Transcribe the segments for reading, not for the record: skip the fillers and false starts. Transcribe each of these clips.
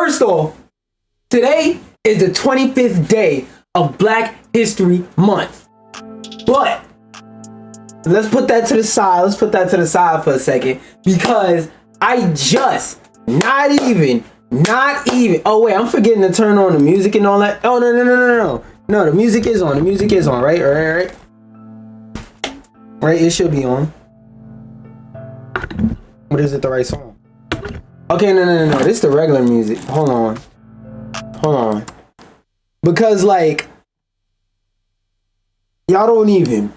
First off, today is the 25th day of Black History Month. But let's put that to the side. Let's put that to the side for a second, because I just not even. Oh wait, I'm forgetting to turn on the music and all that. Oh no, the music is on. The music is on, right? Right, it should be on. What is it? The right song? Okay, no. This is the regular music. Hold on. Because like, y'all don't even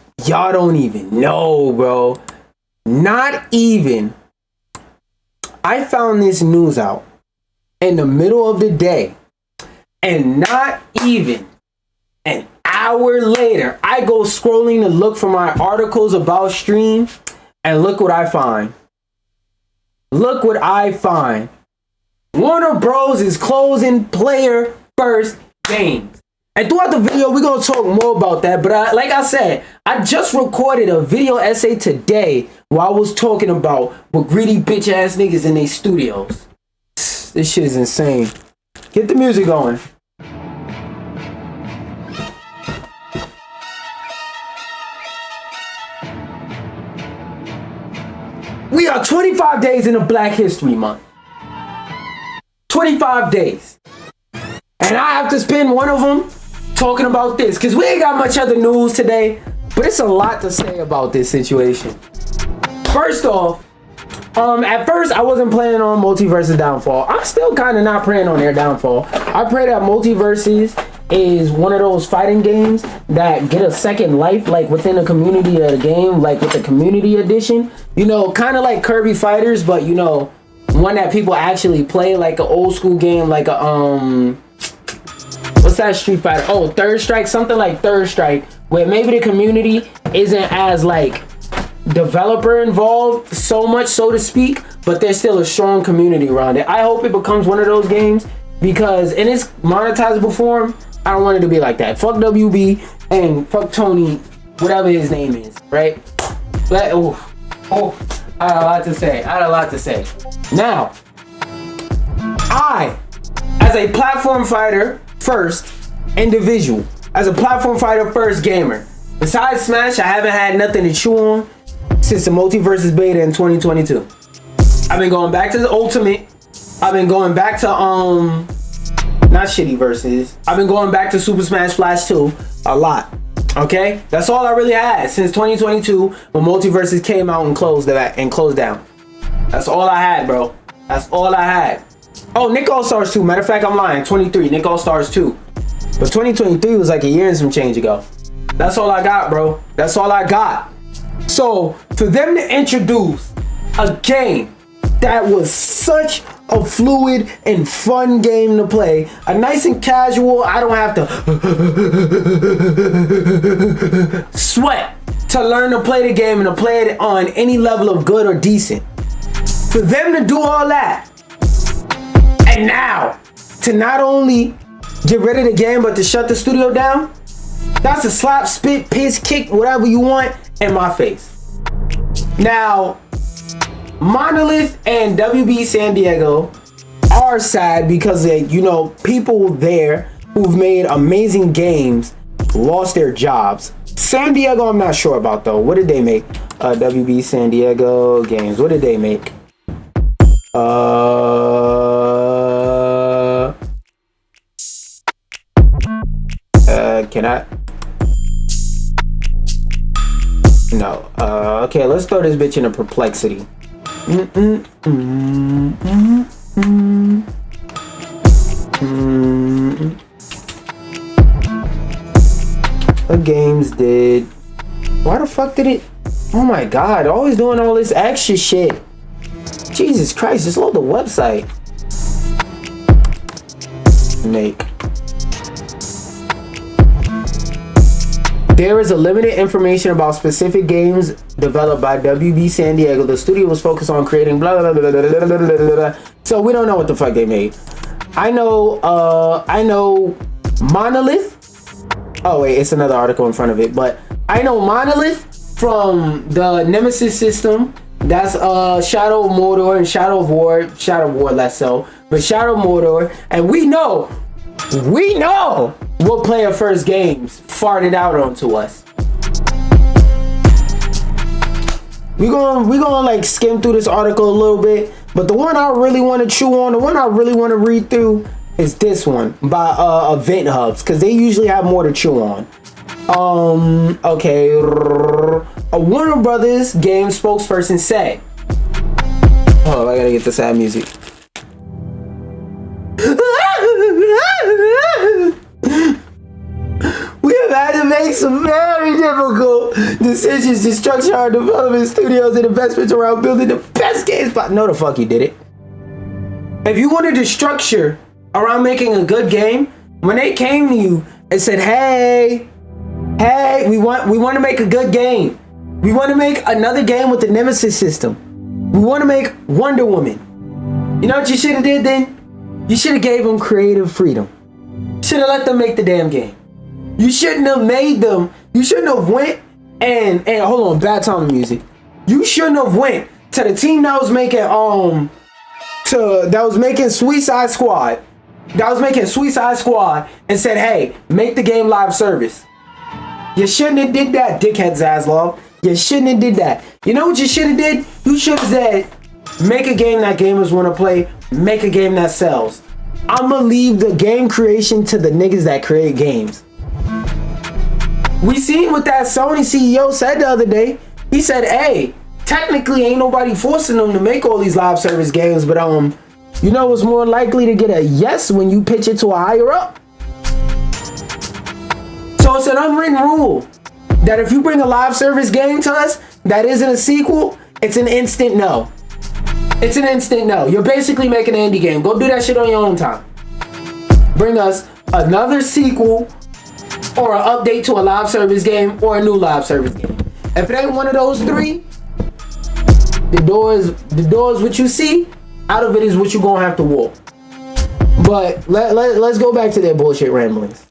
know, bro. Not even. I found this news out in the middle of the day, and not even an hour later, I go scrolling to look for my articles about stream, and look what I find. Warner Bros. Is closing player first games. And throughout the video, we're going to talk more about that. But like I said, I just recorded a video essay today where I was talking about what greedy bitch ass niggas in their studios. This shit is insane. Get the music going. We are 25 days into Black History Month. 25 days. And I have to spend one of them talking about this, because we ain't got much other news today, but it's a lot to say about this situation. First off, at first I wasn't planning on Multiverse's downfall. I'm still kind of not praying on their downfall. I pray that Multiverses is one of those fighting games that get a second life, like within the community of the game, like with the community edition. You know, kind of like Kirby Fighters, but you know, one that people actually play, like an old school game, like a what's that Street Fighter? Oh, Third Strike, something like Third Strike, where maybe the community isn't as like developer involved so much, so to speak, but there's still a strong community around it. I hope it becomes one of those games, because in its monetizable form, I don't want it to be like that. Fuck WB and fuck Tony, whatever his name is, right? But, I had a lot to say. Now, I, as a platform fighter first individual, as a platform fighter first gamer, besides Smash, I haven't had nothing to chew on since the Multiverses beta in 2022. I've been going back to the Ultimate. I've been going back to not Shitty Versus. I've been going back to Super Smash Flash 2 a lot. Okay, that's all I really had since 2022 when Multiverses came out and closed down. That's all I had, bro. That's all I had. Oh, Nick All Stars 2. Matter of fact, I'm lying. 23. Nick All Stars 2. But 2023 was like a year and some change ago. That's all I got, bro. That's all I got. So for them to introduce a game that was such a fluid and fun game to play, a nice and casual, I don't have to sweat to learn to play the game and to play it on any level of good or decent. For them to do all that, and now to not only get rid of the game but to shut the studio down, that's a slap, spit, piss, kick, whatever you want in my face. Now, Monolith and WB San Diego are sad because they, you know, people there who've made amazing games lost their jobs. San Diego, I'm not sure about though. What did they make? WB San Diego games. What did they make? Can I? No. Okay, let's throw this bitch into perplexity. The games did. Why the fuck did it? Oh my god, always doing all this extra shit. Jesus Christ, just load the website. Make. There is a limited information about specific games developed by WB San Diego. The studio was focused on creating blah blah blah blah blah blah blah blah. So we don't know what the fuck they made. I know Monolith. Oh wait, it's another article in front of it, but I know Monolith from the Nemesis system. That's Shadow of Mordor and Shadow of War less so. but Shadow Mordor, and we know what Player First Games farted out onto us. We're gonna like skim through this article a little bit, but the one I really want to chew on, the one I really want to read through is this one by Event Hubs, because they usually have more to chew on. Okay, a Warner Brothers game spokesperson said, oh, I gotta get the sad music. We have had to make some very difficult decisions to structure our development studios and investments around building the best games. But no, the fuck you did it. If you wanted to structure around making a good game, when they came to you and said, hey, we want to make a good game. We want to make another game with the Nemesis system. We want to make Wonder Woman. You know what you should have did then? You should have gave them creative freedom. Should have let them make the damn game. You shouldn't have made them. You shouldn't have went and hold on, bad time music. You shouldn't have went to the team that was making Suicide Squad. That was making Suicide Squad and said, hey, make the game live service. You shouldn't have did that, dickhead Zaslav. You shouldn't have did that. You know what you should have did? You should have said, make a game that gamers want to play. Make a game that sells. I'ma leave the game creation to the niggas that create games. We seen what that Sony CEO said the other day. He said, hey, technically ain't nobody forcing them to make all these live service games, but you know what's more likely to get a yes when you pitch it to a higher up? So it's an unwritten rule that if you bring a live service game to us that isn't a sequel, it's an instant no. It's an instant no. You're basically making an indie game. Go do that shit on your own time. Bring us another sequel or an update to a live service game or a new live service game. If it ain't one of those three, the door is what you see. Out of it is what you're gonna have to walk. But let's go back to their bullshit ramblings.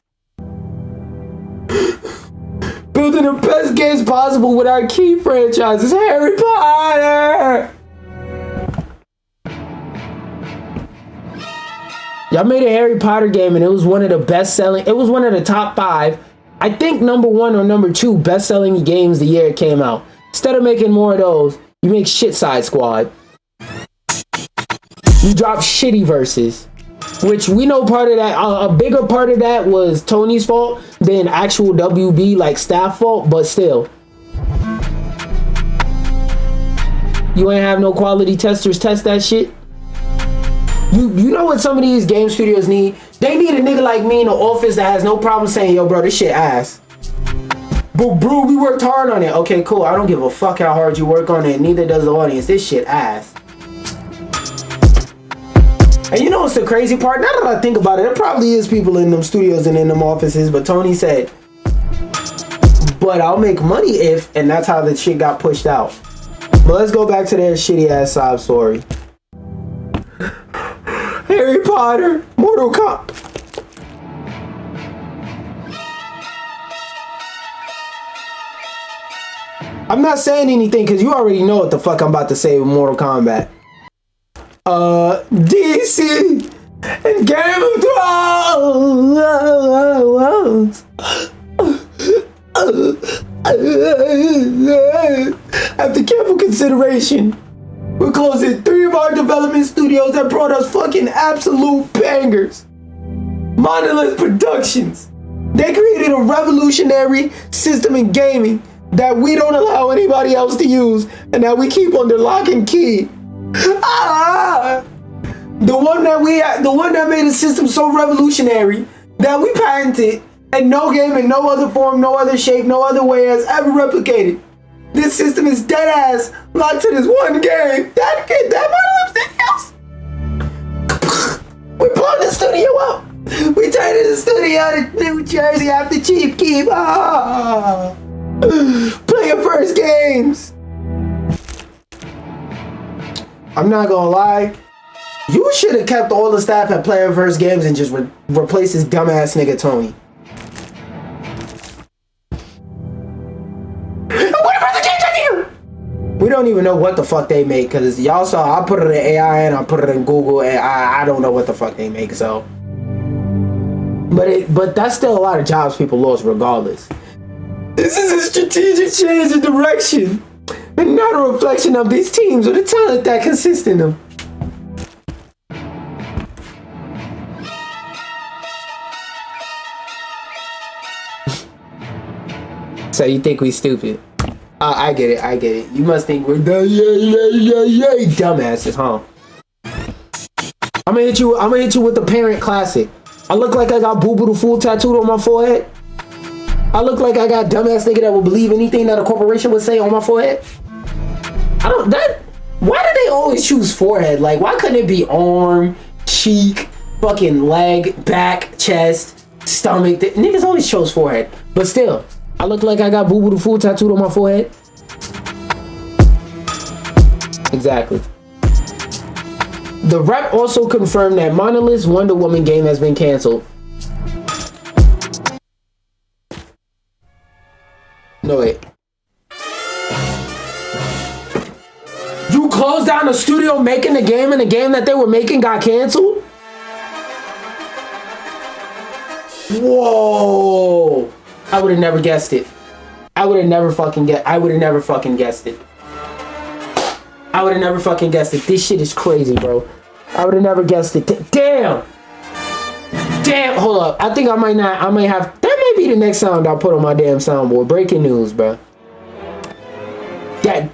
Building the best games possible with our key franchises, Harry Potter. Y'all made a Harry Potter game and it was one of the best selling, it was one of the top 5, I think number 1 or number 2 best selling games the year it came out. Instead of making more of those, you make Shit Side Squad. You drop shitty verses, which we know part of that, a bigger part of that was Tony's fault than actual WB like staff fault, but still. You ain't have no quality testers test that shit. You know what some of these game studios need? They need a nigga like me in the office that has no problem saying, yo bro, this shit ass. But bro, we worked hard on it. Okay, cool. I don't give a fuck how hard you work on it. Neither does the audience. This shit ass. And you know what's the crazy part? Now that I think about it, there probably is people in them studios and in them offices, but Tony said, but I'll make money if, and that's how the shit got pushed out. But let's go back to their shitty ass sob story. Harry Potter, Mortal Kombat. I'm not saying anything because you already know what the fuck I'm about to say with Mortal Kombat. DC and Game of Thrones. After careful consideration, we're closing 3 of our development studios that brought us fucking absolute bangers. Monolith Productions. They created a revolutionary system in gaming that we don't allow anybody else to use and that we keep under lock and key. The one that made a system so revolutionary that we patented and no game in no other form, no other shape, no other way has ever replicated. This system is dead ass locked to this one game. That Monolith Studios. We blown the studio up. We turned the studio to New Jersey after Chief Keef. Player First Games. I'm not gonna lie. You should have kept all the staff at Player First Games and just replace this dumbass nigga Tony. We don't even know what the fuck they make, because y'all saw I put it in AI and I put it in Google, and I don't know what the fuck they make. So, but that's still a lot of jobs people lost regardless. This is a strategic change of direction, and not a reflection of these teams or the talent that consists in them. So you think we stupid? I get it. You must think we're dumbasses, huh? I'm gonna hit you with the parent classic. I look like I got Boo Boo the Fool tattooed on my forehead. I look like I got dumbass nigga that will believe anything that a corporation would say on my forehead. Why do they always choose forehead? Like, why couldn't it be arm, cheek, fucking leg, back, chest, stomach? Niggas always chose forehead. But still, I look like I got Boo Boo the Fool tattooed on my forehead. Exactly. The rep also confirmed that Monolith's Wonder Woman game has been canceled. No, wait. You closed down the studio making the game, and the game that they were making got canceled? Whoa. I would have never guessed it. I would have never fucking guessed it. This shit is crazy, bro. I would have never guessed it. Damn. Hold up. I think I might have. That may be the next sound I'll put on my damn soundboard. Breaking news, bro. You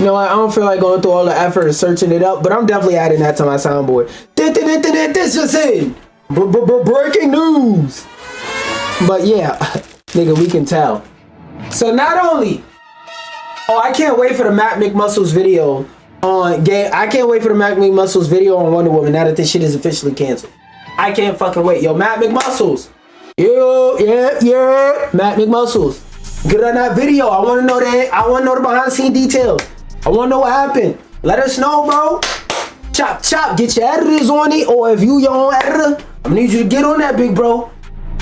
know what? I don't feel like going through all the effort of searching it up, but I'm definitely adding that to my soundboard. This just in. Breaking news. But yeah, nigga, we can tell. So not only, I can't wait for the Matt McMuscles video on game. I can't wait for the Matt McMuscles video on Wonder Woman now that this shit is officially canceled. I can't fucking wait. Yo, Matt McMuscles. Yeah. Matt McMuscles. Get on that video. I want to know that. I want to know the behind the scene details. I want to know what happened. Let us know, bro. Chop. Get your editors on it, or if you your own editor, I'm gonna need you to get on that, big bro.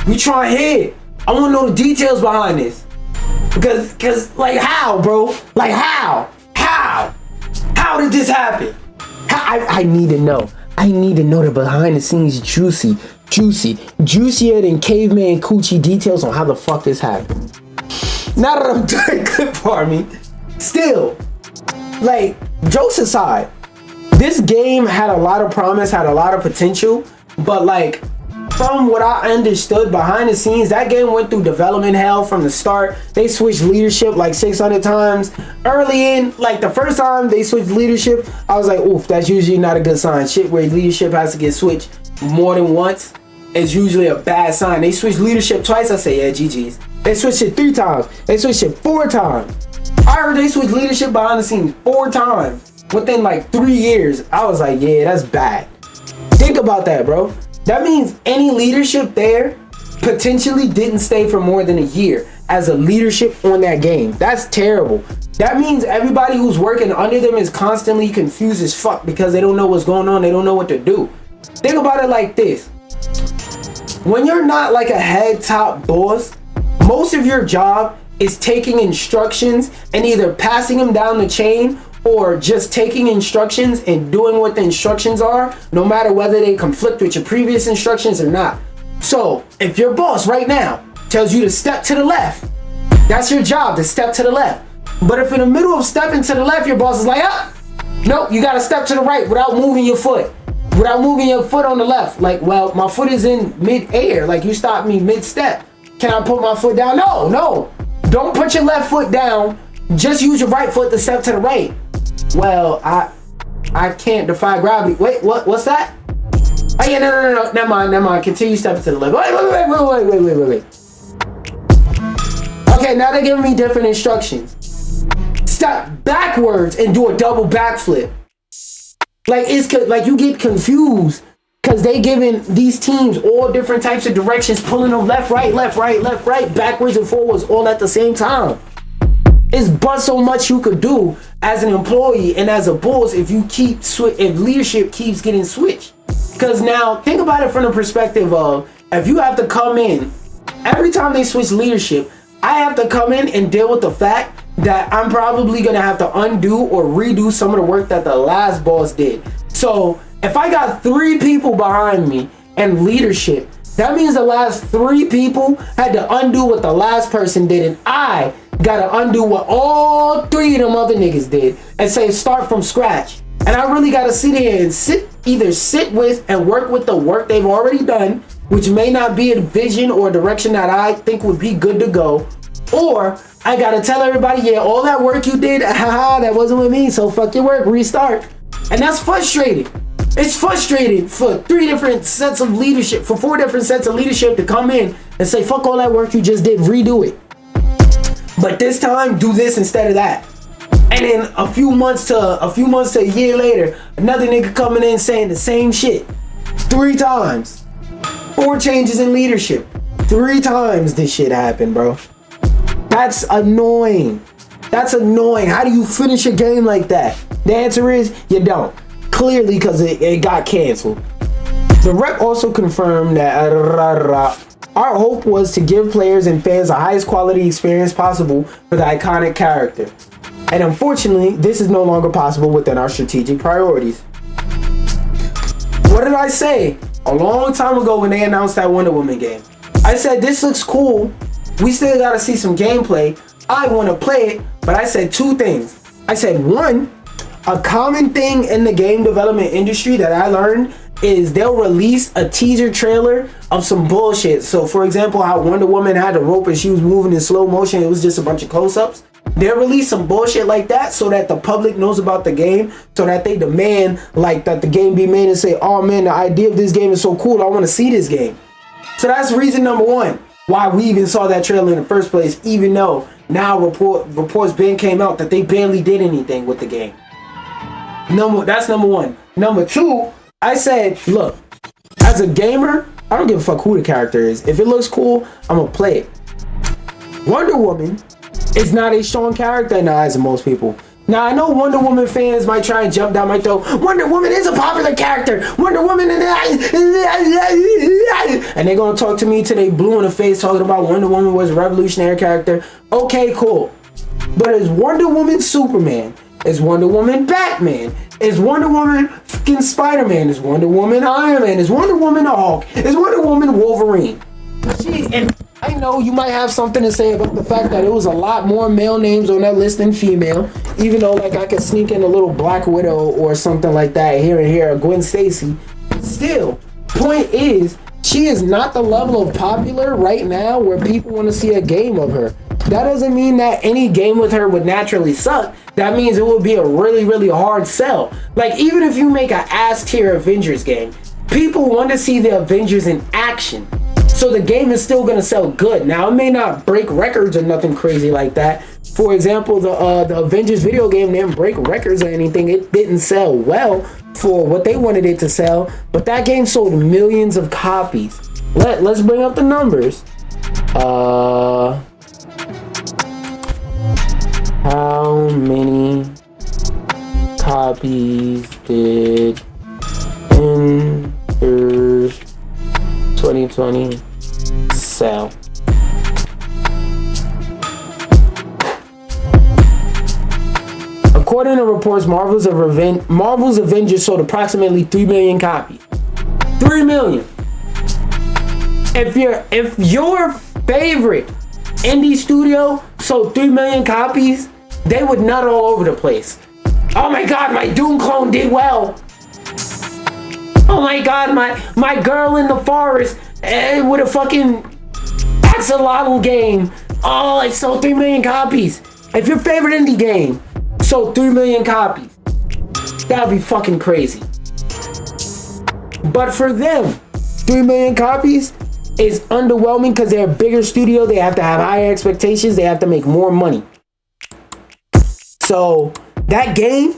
We trying here. I want to know the details behind this. Because, like, how, bro? Like, how? How did this happen? I need to know. I need to know the behind the scenes juicier than caveman coochie details on how the fuck this happened. Now that I'm done good for me, still, like, jokes aside, this game had a lot of promise, had a lot of potential, but like, from what I understood behind the scenes, that game went through development hell from the start. They switched leadership like 600 times. Early in, like the first time they switched leadership, I was like, oof, that's usually not a good sign. Shit where leadership has to get switched more than once is usually a bad sign. They switched leadership twice, I say, yeah, GG's. They switched it 3 times. They switched it 4 times. I heard they switched leadership behind the scenes 4 times within like 3 years. I was like, yeah, that's bad. Think about that, bro. That means any leadership there potentially didn't stay for more than a year as a leadership on that game. That's terrible. That means everybody who's working under them is constantly confused as fuck because they don't know what's going on. They don't know what to do. Think about it like this. When you're not like a head top boss, most of your job is taking instructions and either passing them down the chain or just taking instructions and doing what the instructions are, no matter whether they conflict with your previous instructions or not. So if your boss right now tells you to step to the left, that's your job, to step to the left. But if in the middle of stepping to the left, your boss is like, nope, you gotta step to the right without moving your foot. Without moving your foot on the left. Like, well, my foot is in mid-air. Like, you stopped me mid-step. Can I put my foot down? No. Don't put your left foot down. Just use your right foot to step to the right. Well, I can't defy gravity. Wait, what's that? Oh yeah, no. Never mind. Continue stepping to the left. Wait. Okay, now they're giving me different instructions. Step backwards and do a double backflip. Like, it's like you get confused because they giving these teams all different types of directions, pulling them left, right, backwards and forwards all at the same time. It's but so much you could do as an employee and as a boss if leadership keeps getting switched. Because now think about it from the perspective of if you have to come in every time they switch leadership, I have to come in and deal with the fact that I'm probably gonna have to undo or redo some of the work that the last boss did. So if I got 3 people behind me and leadership, that means the last 3 people had to undo what the last person did, and I gotta undo what all 3 of them other niggas did and say start from scratch. And I really gotta sit here and either sit with and work with the work they've already done, which may not be a vision or a direction that I think would be good to go, or I gotta tell everybody, yeah, all that work you did, haha, that wasn't with me, so fuck your work, restart. And that's frustrating. It's frustrating for 3 different sets of leadership, for 4 different sets of leadership to come in and say, fuck all that work you just did, redo it. But this time, do this instead of that. And then a few months to a year later, another nigga coming in saying the same shit 3 times. 4 changes in leadership. 3 times this shit happened, bro. That's annoying. That's annoying. How do you finish a game like that? The answer is you don't. Clearly, because it got canceled. The rep also confirmed that our hope was to give players and fans the highest quality experience possible for the iconic character. And unfortunately, this is no longer possible within our strategic priorities. What did I say a long time ago when they announced that Wonder Woman game? I said, this looks cool. We still gotta see some gameplay. I wanna play it, but I said 2 things. I said, 1, a common thing in the game development industry that I learned is they'll release a teaser trailer of some bullshit. So for example, how Wonder Woman had a rope and she was moving in slow motion, it was just a bunch of close-ups. They'll release some bullshit like that so that the public knows about the game, so that they demand like that the game be made and say, oh man, the idea of this game is so cool, I want to see this game. So that's reason number 1 why we even saw that trailer in the first place, even though now reports came out that they barely did anything with the game. That's number 1. Number 2, I said, look, as a gamer, I don't give a fuck who the character is. If it looks cool, I'm gonna play it. Wonder Woman is not a strong character in the eyes of most people. Now, I know Wonder Woman fans might try and jump down my throat. Wonder Woman is a popular character. Wonder Woman and they're gonna talk to me till they blue in the face talking about Wonder Woman was a revolutionary character. Okay, cool. But is Wonder Woman Superman? Is Wonder Woman Batman? Is Wonder Woman fucking Spider-Man? Is Wonder Woman Iron Man? Is Wonder Woman the Hulk? Is Wonder Woman Wolverine? And I know you might have something to say about the fact that it was a lot more male names on that list than female, even though like I could sneak in a little Black Widow or something like that here and here, or Gwen Stacy. Still, point is, she is not the level of popular right now where people want to see a game of her. That doesn't mean that any game with her would naturally suck. That means it would be a really, really hard sell. Like, even if you make an ass tier Avengers game, people want to see the Avengers in action. So the game is still gonna sell good. Now, it may not break records or nothing crazy like that. For example, the Avengers video game didn't break records or anything. It didn't sell well for what they wanted it to sell, but that game sold millions of copies. Let's bring up the numbers. How many copies did Enter 2020 sell? According to reports, Marvel's Avengers sold approximately 3 million copies. 3 million. If your favorite indie studio sold 3 million copies, they would nut all over the place. Oh my god, my Doom clone did well. Oh my god, my girl in the forest with a fucking axolotl game. Oh, it sold 3 million copies. If your favorite indie game sold 3 million copies, that'd be fucking crazy. But for them, 3 million copies is underwhelming because they're a bigger studio. They have to have higher expectations. They have to make more money. So that game,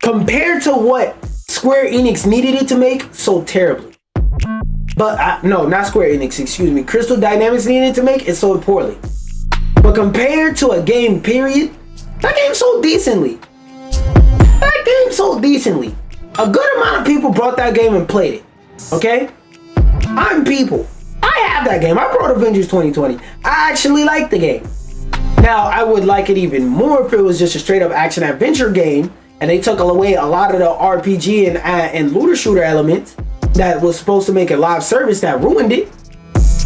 compared to what Square Enix needed it to make, sold terribly. But no, not Square Enix, excuse me. Crystal Dynamics needed it to make, it sold poorly. But compared to a game period, that game sold decently. A good amount of people bought that game and played it. Okay? I'm people. I have that game. I brought Avengers 2020. I actually like the game. Now, I would like it even more if it was just a straight up action adventure game and they took away a lot of the RPG and looter shooter elements that was supposed to make it live service that ruined it.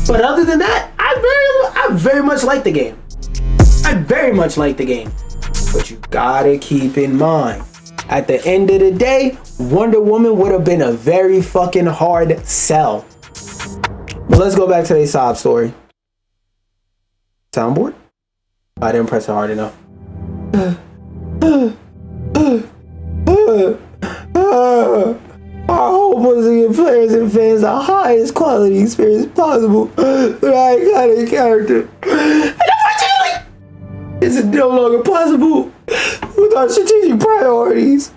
But other than that, I very much like the game. I very much like the game. But you gotta keep in mind, at the end of the day, Wonder Woman would have been a very fucking hard sell. But let's go back to the sob story. Soundboard? I didn't press it hard enough. Our hope was to give players and fans the highest quality experience possible with our iconic character. And unfortunately, this is no longer possible with our strategic priorities.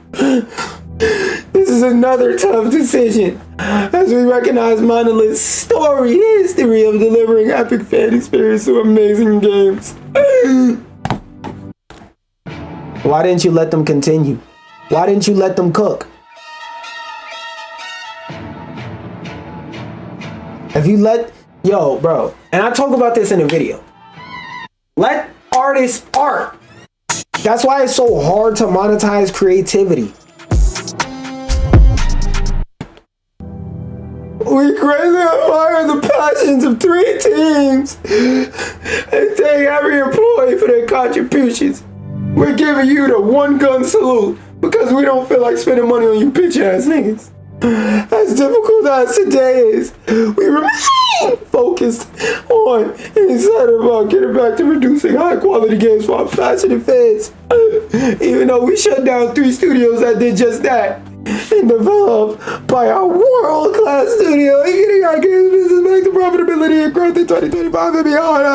This is another tough decision as we recognize Monolith's story history of delivering epic fan experience through amazing games. Why didn't you let them continue? Why didn't you let them cook? If you let, yo, bro, and I talk about this in the video. Let artists art. That's why it's so hard to monetize creativity. We greatly admire the passions of 3 teams and thank every employee for their contributions. We're giving you the one gun salute because we don't feel like spending money on you bitch ass niggas. As difficult as today is, we remain focused on and excited about getting back to producing high quality games for our passionate fans. Even though we shut down 3 studios that did just that and developed by our world-class studio, getting our games business back to profitability and growth in 2025 and beyond.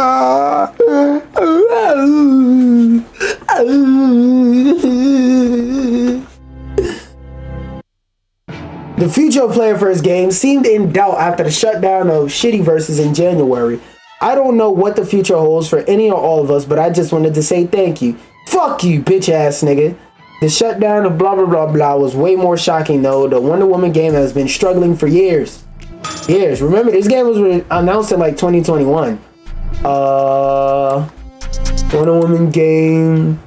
The future of Player First Games seemed in doubt after the shutdown of Shitty Versus in January. I don't know what the future holds for any or all of us, but I just wanted to say thank you. Fuck you, bitch ass nigga. The shutdown of blah blah blah blah was way more shocking though. The Wonder Woman game has been struggling for years. Remember, this game was announced in like 2021. Wonder Woman game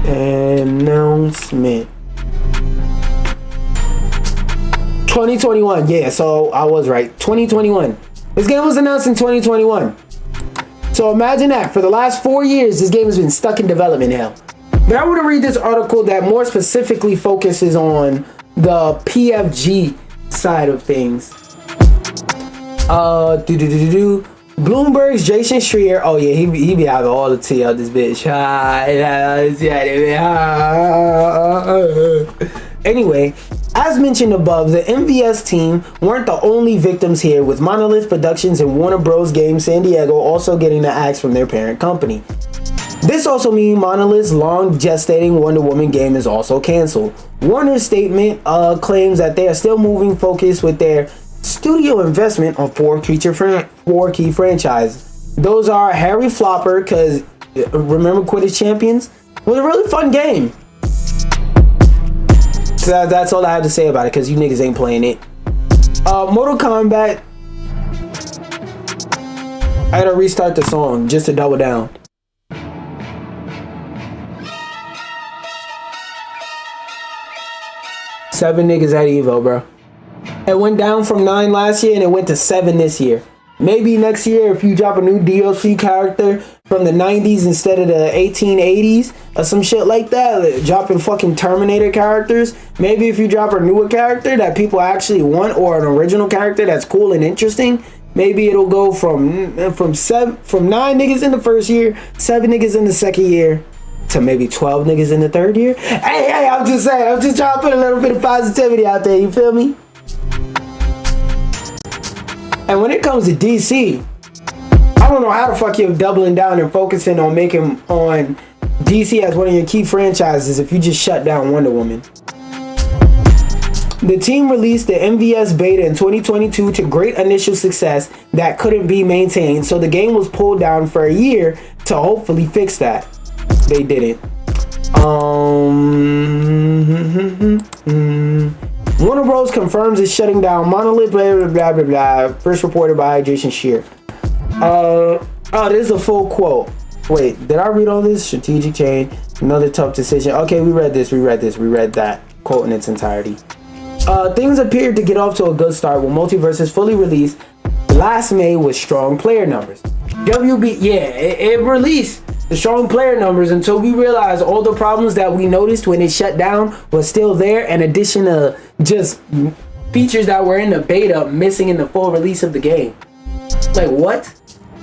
announcement. 2021, yeah, so I was right. 2021. This game was announced in 2021. So imagine that. For the last 4 years, this game has been stuck in development hell. But I want to read this article that more specifically focuses on the PFG side of things. Bloomberg's Jason Schreier. Oh yeah, he be having all the tea out this bitch. Anyway, as mentioned above, the MVS team weren't the only victims here, with Monolith Productions and Warner Bros. Games San Diego also getting the axe from their parent company. This also means Monolith's long gestating Wonder Woman game is also canceled. Warner's statement claims that they are still moving focus with their studio investment on 4 key franchises. Those are Harry Flopper, because remember Quidditch Champions? It was a really fun game. So that's all I have to say about it, because you niggas ain't playing it. Mortal Kombat. I gotta restart the song just to double down. Seven niggas at Evo, bro. It went down from 9 last year and it went to 7 this year. Maybe next year if you drop a new DLC character from the 90s instead of the 1880s or some shit like that, dropping fucking Terminator characters. Maybe if you drop a newer character that people actually want, or an original character that's cool and interesting, maybe it'll go from 9 niggas in the first year, 7 niggas in the second year, to maybe 12 niggas in the third year. Hey, I'm just saying, I'm just trying to put a little bit of positivity out there, you feel me? And when it comes to DC, I don't know how the fuck you're doubling down and focusing on making on DC as one of your key franchises if you just shut down Wonder Woman. The team released the MVS beta in 2022 to great initial success that couldn't be maintained, so the game was pulled down for a year to hopefully fix that. They didn't. Warner Bros. Confirms it's shutting down Monolith, blah, blah, blah, blah, blah. First reported by Jason Schreier. Oh, this is a full quote. Wait, did I read all this? Strategic change, another tough decision. Okay, we read that quote in its entirety. Things appeared to get off to a good start when Multiverses fully released last May with strong player numbers. WB, yeah, it released the strong player numbers until we realized all the problems that we noticed when it shut down was still there, in addition to just features that were in the beta missing in the full release of the game. Like, what?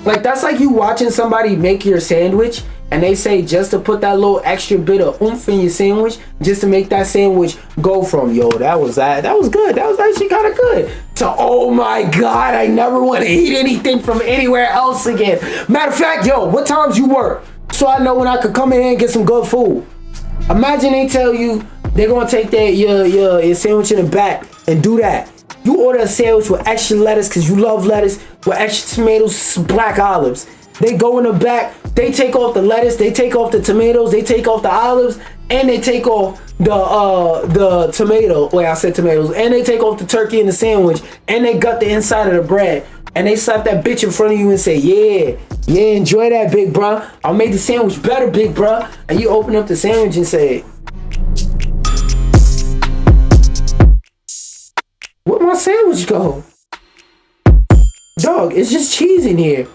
Like, that's like you watching somebody make your sandwich and they say just to put that little extra bit of oomph in your sandwich, just to make that sandwich go from, yo, that was good, that was actually kind of good, to, oh my god, I never want to eat anything from anywhere else again. Matter of fact, yo, what times you work? So I know when I could come in here and get some good food. Imagine they tell you they're gonna take that your sandwich in the back and do that. You order a sandwich with extra lettuce because you love lettuce, with extra tomatoes, black olives. They go in the back, they take off the lettuce, they take off the tomatoes, they take off the olives, and they take off the tomato. Wait, I said tomatoes. And they take off the turkey in the sandwich, and they gut the inside of the bread. And they slap that bitch in front of you and say, yeah, enjoy that, big bruh. I'll make the sandwich better, big bruh. And you open up the sandwich and say, where'd my sandwich go? Dog, it's just cheese in here.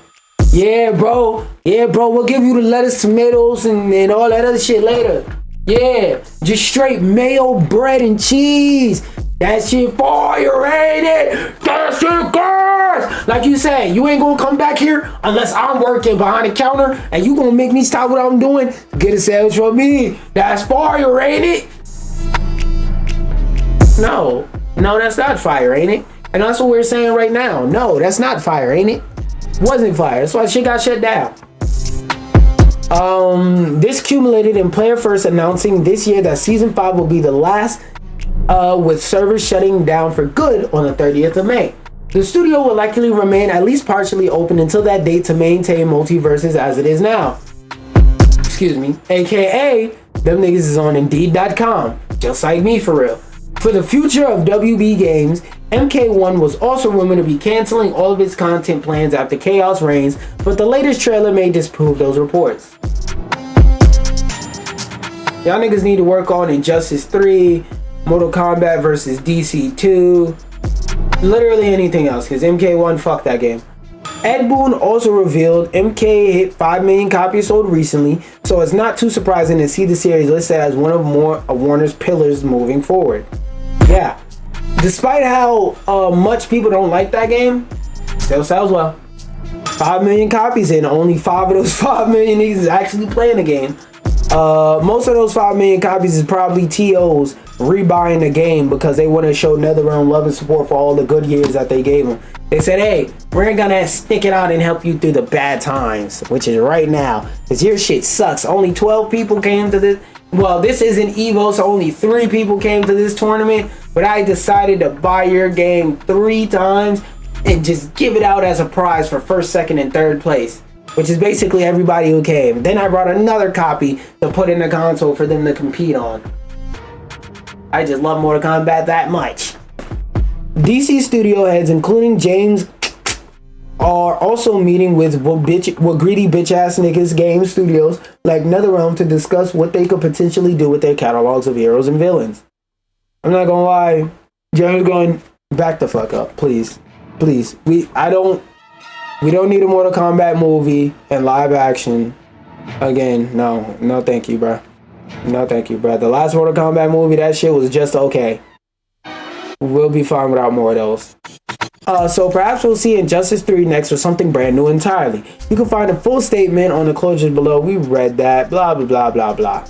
Yeah, bro, we'll give you the lettuce, tomatoes, and all that other shit later. Yeah, just straight mayo, bread, and cheese. That shit fire, ain't it? That shit good. Like you said, you ain't gonna come back here unless I'm working behind the counter and you gonna make me stop what I'm doing. Get a sandwich from me. That's fire, ain't it? No, that's not fire, ain't it? And that's what we're saying right now. No, that's not fire, ain't it? Wasn't fire. That's why shit got shut down. This culminated in Player First announcing this year that Season 5 will be the last, with servers shutting down for good on the 30th of May. The studio will likely remain at least partially open until that date to maintain Multiverses as it is now. Excuse me. AKA, them niggas is on Indeed.com. Just like me, for real. For the future of WB Games, MK1 was also rumored to be canceling all of its content plans after chaos reigns, but the latest trailer may disprove those reports. Y'all niggas need to work on Injustice 3, Mortal Kombat vs. DC 2, literally anything else, because MK1, fuck that game. Ed Boon also revealed MK hit 5 million copies sold recently, so it's not too surprising to see the series listed as one of Warner's pillars moving forward. Yeah, despite how much people don't like that game, still sells well. 5 million copies and only 5 of those 5 million niggas is actually playing the game. Most of those 5 million copies is probably TOs rebuying the game because they want to show NetherRealm love and support for all the good years that they gave them. They said, hey, we're gonna stick it out and help you through the bad times, which is right now, because your shit sucks. Only 12 people came to this. Well, this isn't Evo, so only 3 people came to this tournament, but I decided to buy your game 3 times and just give it out as a prize for 1st, 2nd, and 3rd place, which is basically everybody who came. Then I brought another copy to put in the console for them to compete on. I just love Mortal Kombat that much. DC studio heads, including James, are also meeting with greedy bitch ass niggas game studios like NetherRealm to discuss what they could potentially do with their catalogs of heroes and villains. I'm not gonna lie, James going back the fuck up, please. We don't need a Mortal Kombat movie and live action again. No thank you, bruh. No thank you, bruh. The last Mortal Kombat movie, that shit was just okay. We'll be fine without more of those. So perhaps we'll see Injustice 3 next or something brand new entirely. You can find a full statement on the closures below. We read that. Blah, blah, blah, blah, blah.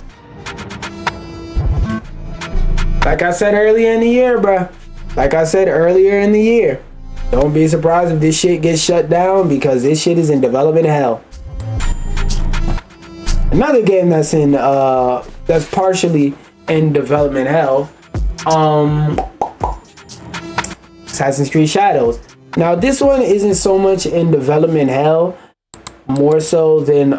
Like I said earlier in the year, bruh. Don't be surprised if this shit gets shut down because this shit is in development hell. Another game that's in that's partially in development hell. Assassin's Creed Shadows. Now this one isn't so much in development hell, more so than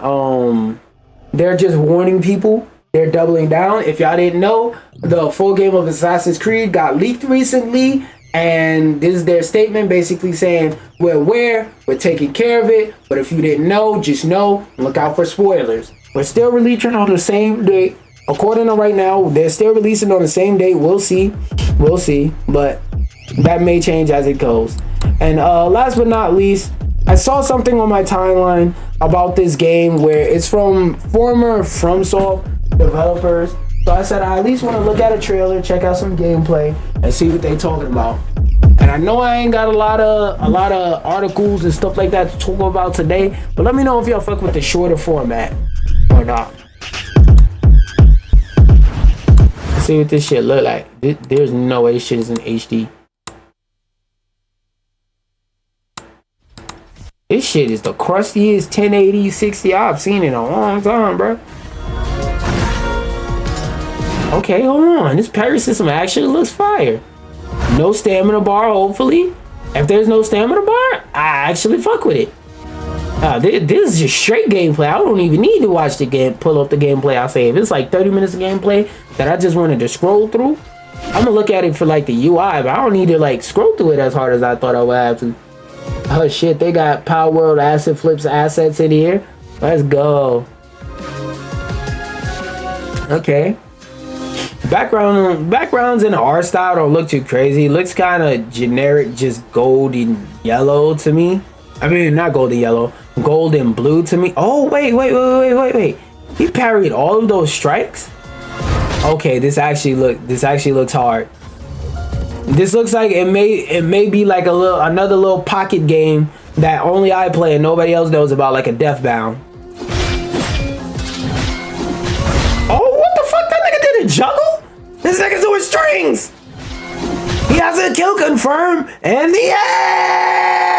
they're just warning people. They're doubling down. If y'all didn't know, the full game of Assassin's Creed got leaked recently, And this is their statement basically saying, we're aware, we're taking care of it, but if you didn't know, just know, look out for spoilers. We're still releasing on the same date. According to right now, they're still releasing on the same date. We'll see. We'll see. But that may change as it goes. And last but not least, I saw something on my timeline about this game where it's from former FromSoft developers. So I said I at least want to look at a trailer, check out some gameplay, and see what they talking about. And I know I ain't got a lot of articles and stuff like that to talk about today, but let me know if y'all fuck with the shorter format or not. Let's see what this shit look like. There's no way this shit is in HD. This shit is the crustiest 1080 60 I've seen in a long time, bro. Okay, hold on. This parry system actually looks fire. No stamina bar, hopefully. If there's no stamina bar, I actually fuck with it. This is just straight gameplay. I don't even need to watch the game, pull up the gameplay I save. It's like 30 minutes of gameplay that I just wanted to scroll through. I'm gonna look at it for like the UI, but I don't need to like scroll through it as hard as I thought I would have to. Oh shit, they got Power World Asset Flips assets in here. Let's go. Okay. Backgrounds in the art style don't look too crazy. It looks kind of generic, just gold and yellow to me. I mean, not gold and yellow, gold and blue to me. Oh wait. He parried all of those strikes. Okay, this actually looks hard. This looks like it may be like another little pocket game that only I play and nobody else knows about, like a Deathbound. Oh, what the fuck? That nigga did a juggle? This nigga's doing strings. He has a kill confirm in the air.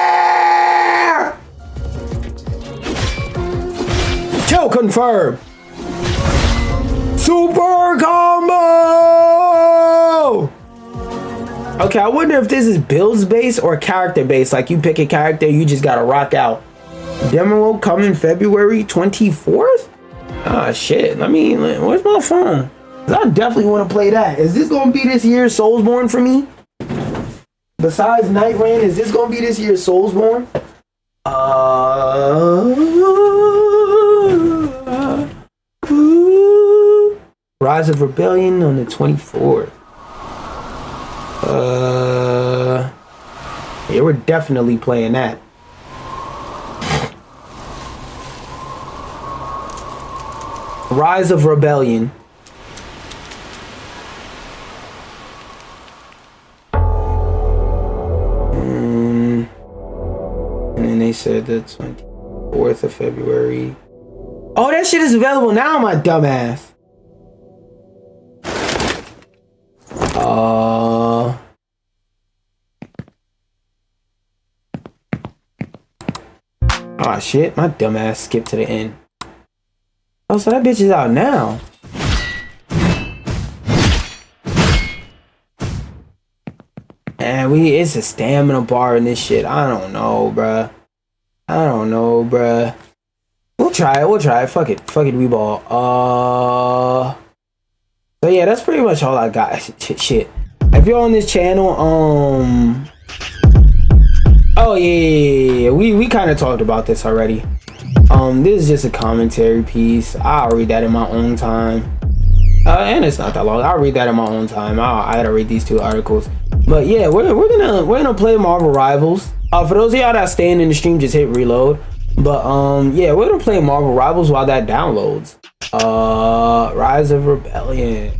Kill confirm. Super combo. Okay, I wonder if this is builds based or character based. Like you pick a character, you just gotta rock out. Demo will come in February 24th. Ah shit. Where's my phone? I definitely want to play that. Is this gonna be this year's Soulsborne for me? Besides Night Rain, is this gonna be this year's Soulsborne? Rise of Rebellion on the 24th. Yeah, we're definitely playing that. Rise of Rebellion. And then they said the 24th of February. Oh, that shit is available now, my dumbass. Oh shit, my dumbass skipped to the end. Oh, so that bitch is out now. And it's a stamina bar in this shit. I don't know, bruh. We'll try it. Fuck it, we ball. So yeah, that's pretty much all I got. Shit. If you're on this channel, oh yeah. We kind of talked about this already. This is just a commentary piece. I'll read that in my own time. And it's not that long. I'll read that in my own time. I gotta read these 2 articles. But yeah, we're gonna play Marvel Rivals. For those of y'all that staying in the stream, just hit reload. But yeah, we're gonna play Marvel Rivals while that downloads. Rise of Rebellion.